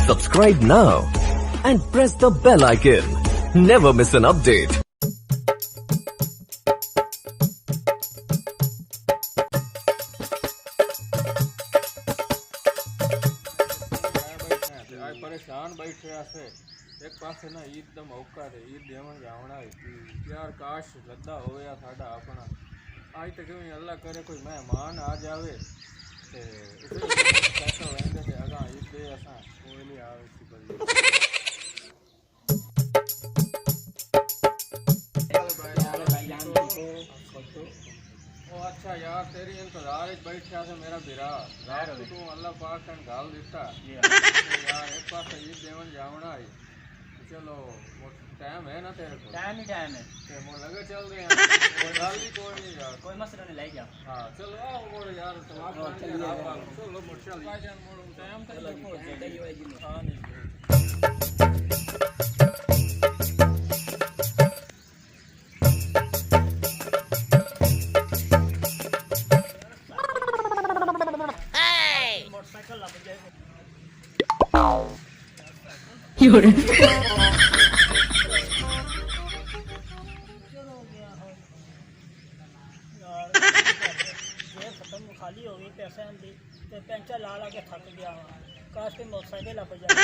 Subscribe now and press the bell icon. Never miss an update. परेशान बैठे से एक पास ना ईद का मौका है ईद देवन जावना है यार काश लद्दा हो गया साडा अपना आज तक भी अल्लाह करे कोई मेहमान आ जावे ते पैसा वेंदे ते अगा ईद दे असा कोई नहीं आवे सी बल्ली ओ अच्छा यार तेरी इंतजार में बैठा से मेरा बिरा रात तू अल्लाह पाक ने गाल दिता यार एक पास ईद देवन जावना है चलो टाइम है ना तेरे को टाइम ही टाइम है ते मो लगे चल रहे हैं कोई गाल ही कोई नहीं यार कोई मसला नहीं ले जा हां चलो आओ मोर यार चलो मोर चल जान मोर टाइम तक पहुंच जाएगी हां नहीं खाली हो गई पैसे पेंचा ला ला के थक गया काश के मोटरसाइकिल लग जाए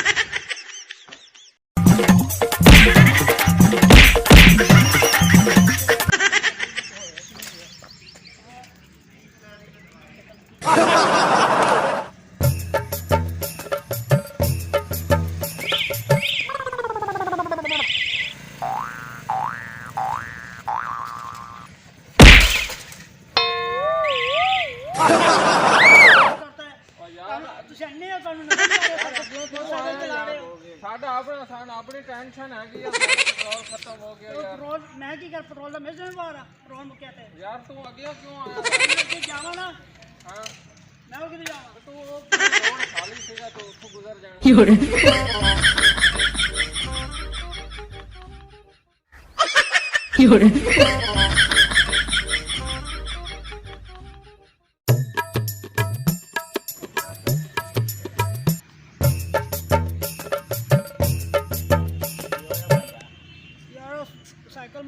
अपनी टेंशन है कि यार पेट्रोल खत्म हो गया यार पेट्रोल मैं की कर पेट्रोल में जिम्मेदार पेट्रोल में कहते हैं यार तू आगे क्यों आया मैं जावा ना हां मैं किधर जावा तो रोड खाली सीगा तो उसको गुजर जाना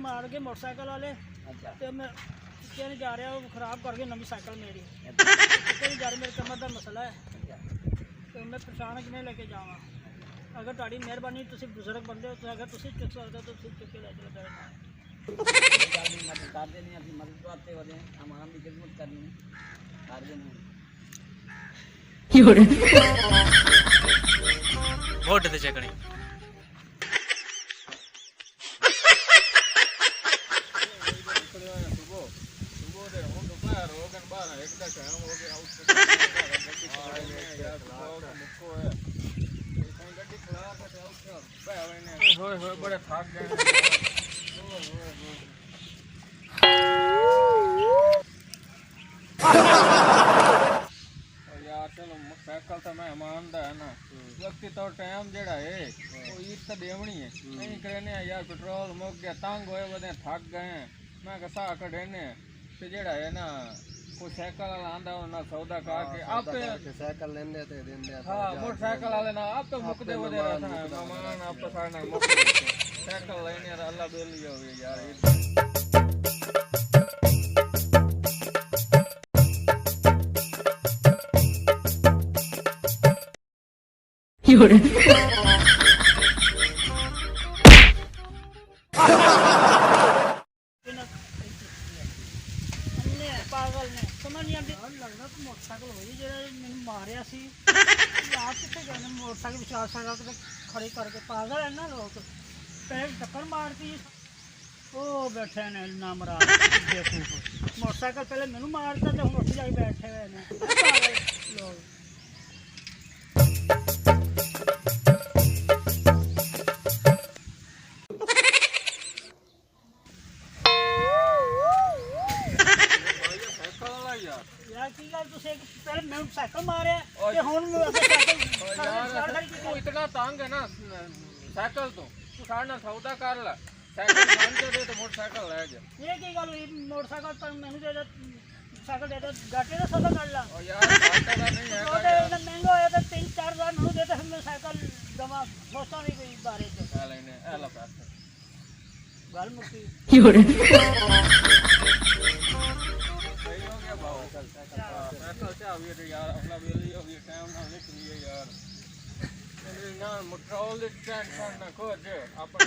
मार के मोटरसाइकिल वाले तो मैं नहीं जा रहा वो खराब करके नवी साइकिल मेरी नहीं जा रही मेरे कमर का मसला है तो मैं परेशान कि नहीं लेके जावा अगर ताड़ी मेहरबानी तुम बुजुर्ग बंदे हो तो अगर तुम चुक सकते हो तो चुक के ले चलो मदद करते वाले हम की खिदमत करनी वोट दे चकनी बड़े थक गए यार चलो साइकिल तो मैं ईमानदा है ना वक्ती तो टाइम जेड़ा है वो ईद तो देवनी है नहीं करने यार पेट्रोल मुक गया तंग होए बदे थक गए मैं कसा कढ़ने ते जेड़ा है ना कोई साइकिल वाला आंदा ना सौदा करके आपे साइकिल लेंदे ते देंदे हां मोटरसाइकिल वाले ना आप तो मुक दे वदे रहता है मेहमान आप तो सारे ना मुक साइकिल लेने अल्लाह बेली हो यार पागल ने समझ नहीं आती लगता मोटरसाइकिल हो जो मैंने मारिया सी आप कितने गए मोटरसाइकिल विचार साइकिल खड़ी करके पागल है ना लोग पहले टक्कर मारती ओ बैठे ने ना मरा देखो मोटरसाइकिल पहले मैंने मारता तो हम उठ जाके बैठे हुए ने पागल लोग साइकिल मारे इतना तंग है ना साइकिल तो तू साढ़े सौदा कर ला साइकिल दे तो मोटरसाइकिल ले जा ये की गल मोटरसाइकिल पर मैंने दे साइकिल दे गाटे का सौदा कर ला यार गाटे का नहीं है महंगा होया तो 3-4 हज़ार मैंने देता है साइकिल ਦਵਾ ਸੋਚਾਂ ਨਹੀਂ ਕੋਈ ਬਾਰੇ ਚ ਆ ਲੈਨੇ ਆ ਲਾ ਪੈਸੇ ਗੱਲ ਮੁੱਕੀ ਸਹੀ ਹੋ ਗਿਆ ਬਾਬਾ ਚੱਲ ਪੈਸਾ ਚਾ ਵੀ ਤੇ ਯਾਰ ਅਗਲਾ ਵੇਲੇ ਹੋ ਗਈ ਟਾਈਮ ਨਾਲ ਨਿਕਲੀ ਹੈ ਯਾਰ ਇਹ ਨਾ ਮਟਰੋਲ ਦੇ ਟੈਂਸ਼ਨ ਨਾ ਖੋਜ ਆਪਾਂ